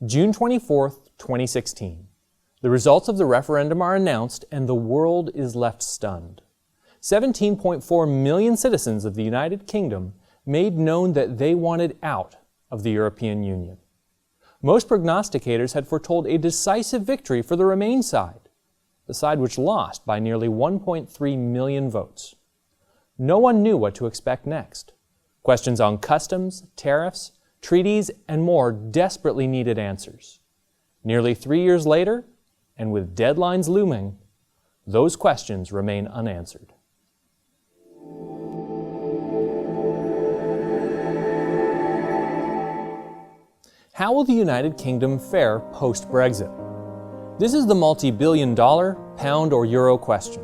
June 24, 2016. The results of the referendum are announced and the world is left stunned. 17.4 million citizens of the United Kingdom made known that they wanted out of the European Union. Most prognosticators had foretold a decisive victory for the Remain side, the side which lost by nearly 1.3 million votes. No one knew what to expect next. Questions on customs, tariffs, treaties, and more desperately needed answers. Nearly 3 years later, and with deadlines looming, those questions remain unanswered. How will the United Kingdom fare post-Brexit? This is the multi-billion-dollar, pound or euro question.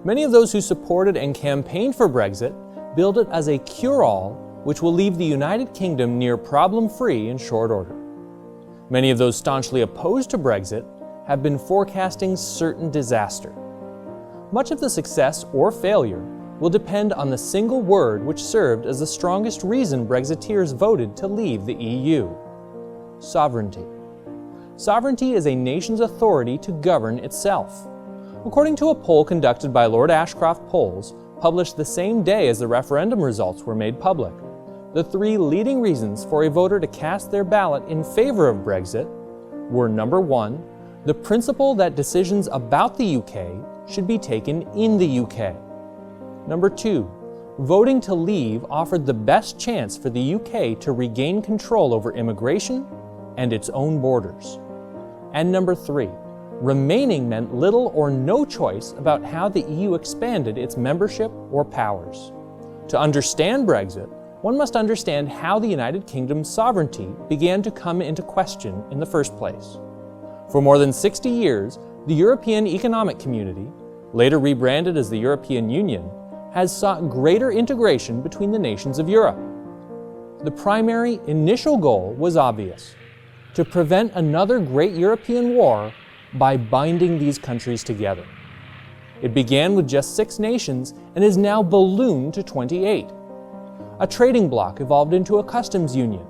Many of those who supported and campaigned for Brexit billed it as a cure-all which will leave the United Kingdom near problem-free in short order. Many of those staunchly opposed to Brexit have been forecasting certain disaster. Much of the success or failure will depend on the single word which served as the strongest reason Brexiteers voted to leave the EU: sovereignty. Sovereignty is a nation's authority to govern itself. According to a poll conducted by Lord Ashcroft Polls, published the same day as the referendum results were made public, the three leading reasons for a voter to cast their ballot in favor of Brexit were: number one, the principle that decisions about the UK should be taken in the UK. Number two, voting to leave offered the best chance for the UK to regain control over immigration and its own borders. And number three, remaining meant little or no choice about how the EU expanded its membership or powers. To understand Brexit, one must understand how the United Kingdom's sovereignty began to come into question in the first place. For more than 60 years, the European Economic Community, later rebranded as the European Union, has sought greater integration between the nations of Europe. The primary initial goal was obvious: to prevent another great European war by binding these countries together. It began with just 6 nations and is now ballooned to 28. A trading bloc evolved into a customs union,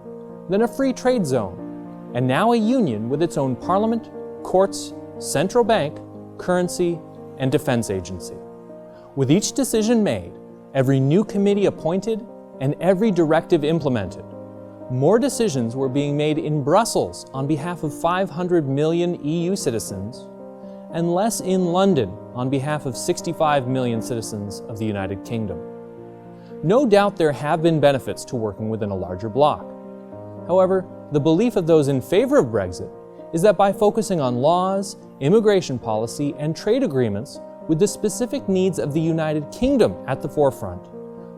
then a free trade zone, and now a union with its own parliament, courts, central bank, currency, and defense agency. With each decision made, every new committee appointed, and every directive implemented, more decisions were being made in Brussels on behalf of 500 million EU citizens, and less in London on behalf of 65 million citizens of the United Kingdom. No doubt there have been benefits to working within a larger bloc. However, the belief of those in favor of Brexit is that by focusing on laws, immigration policy, and trade agreements with the specific needs of the United Kingdom at the forefront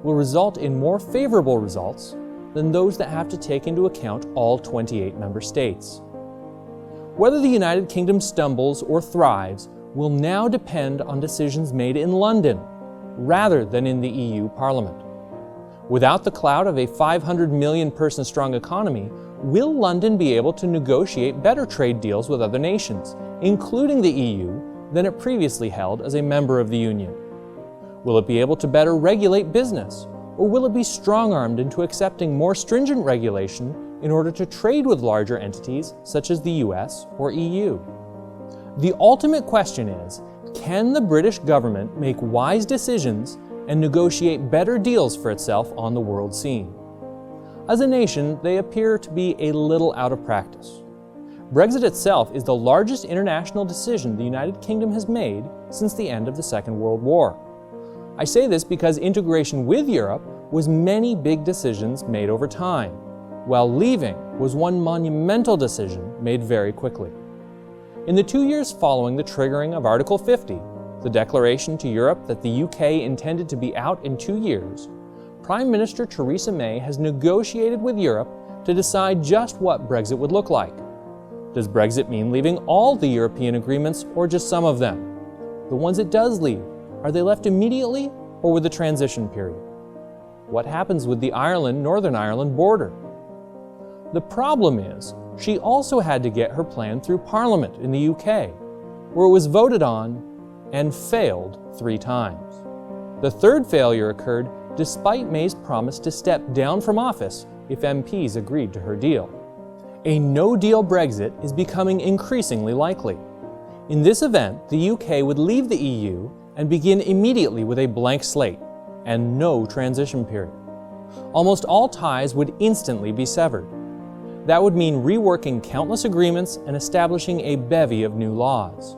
will result in more favorable results than those that have to take into account all 28 member states. Whether the United Kingdom stumbles or thrives will now depend on decisions made in London rather than in the EU Parliament. Without the clout of a 500 million person strong economy, will London be able to negotiate better trade deals with other nations, including the EU, than it previously held as a member of the Union? Will it be able to better regulate business, or will it be strong-armed into accepting more stringent regulation in order to trade with larger entities such as the US or EU? The ultimate question is, can the British government make wise decisions and negotiate better deals for itself on the world scene? As a nation, they appear to be a little out of practice. Brexit itself is the largest international decision the United Kingdom has made since the end of the Second World War. I say this because integration with Europe was many big decisions made over time, while leaving was one monumental decision made very quickly. In the 2 years following the triggering of Article 50, the declaration to Europe that the UK intended to be out in 2 years, Prime Minister Theresa May has negotiated with Europe to decide just what Brexit would look like. Does Brexit mean leaving all the European agreements or just some of them? The ones it does leave, are they left immediately or with a transition period? What happens with the Ireland-Northern Ireland border? The problem is, she also had to get her plan through Parliament in the UK, where it was voted on and failed 3 times. The third failure occurred despite May's promise to step down from office if MPs agreed to her deal. A no-deal Brexit is becoming increasingly likely. In this event, the UK would leave the EU and begin immediately with a blank slate and no transition period. Almost all ties would instantly be severed. That would mean reworking countless agreements and establishing a bevy of new laws.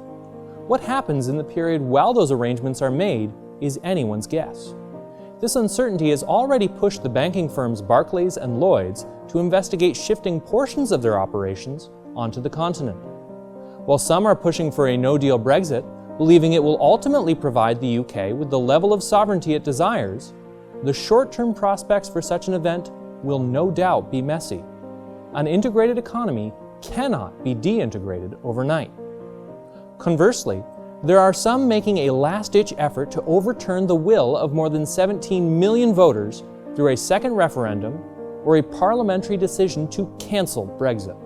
What happens in the period while those arrangements are made is anyone's guess. This uncertainty has already pushed the banking firms Barclays and Lloyds to investigate shifting portions of their operations onto the continent. While some are pushing for a no-deal Brexit, believing it will ultimately provide the UK with the level of sovereignty it desires, the short-term prospects for such an event will no doubt be messy. An integrated economy cannot be deintegrated overnight. Conversely, there are some making a last-ditch effort to overturn the will of more than 17 million voters through a second referendum or a parliamentary decision to cancel Brexit.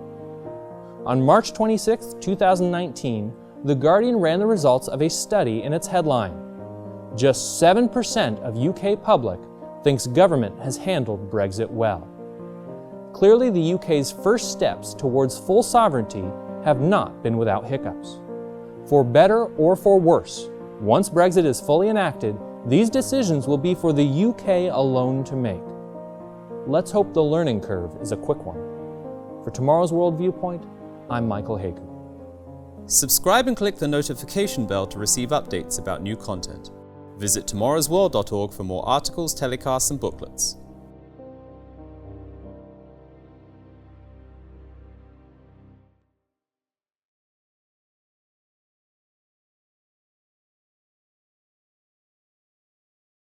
On March 26, 2019, The Guardian ran the results of a study in its headline. Just 7% of UK public thinks government has handled Brexit well. Clearly, the UK's first steps towards full sovereignty have not been without hiccups. For better or for worse, once Brexit is fully enacted, these decisions will be for the UK alone to make. Let's hope the learning curve is a quick one. For Tomorrow's World Viewpoint, I'm Michael Hager. Subscribe and click the notification bell to receive updates about new content. Visit tomorrowsworld.org for more articles, telecasts, and booklets.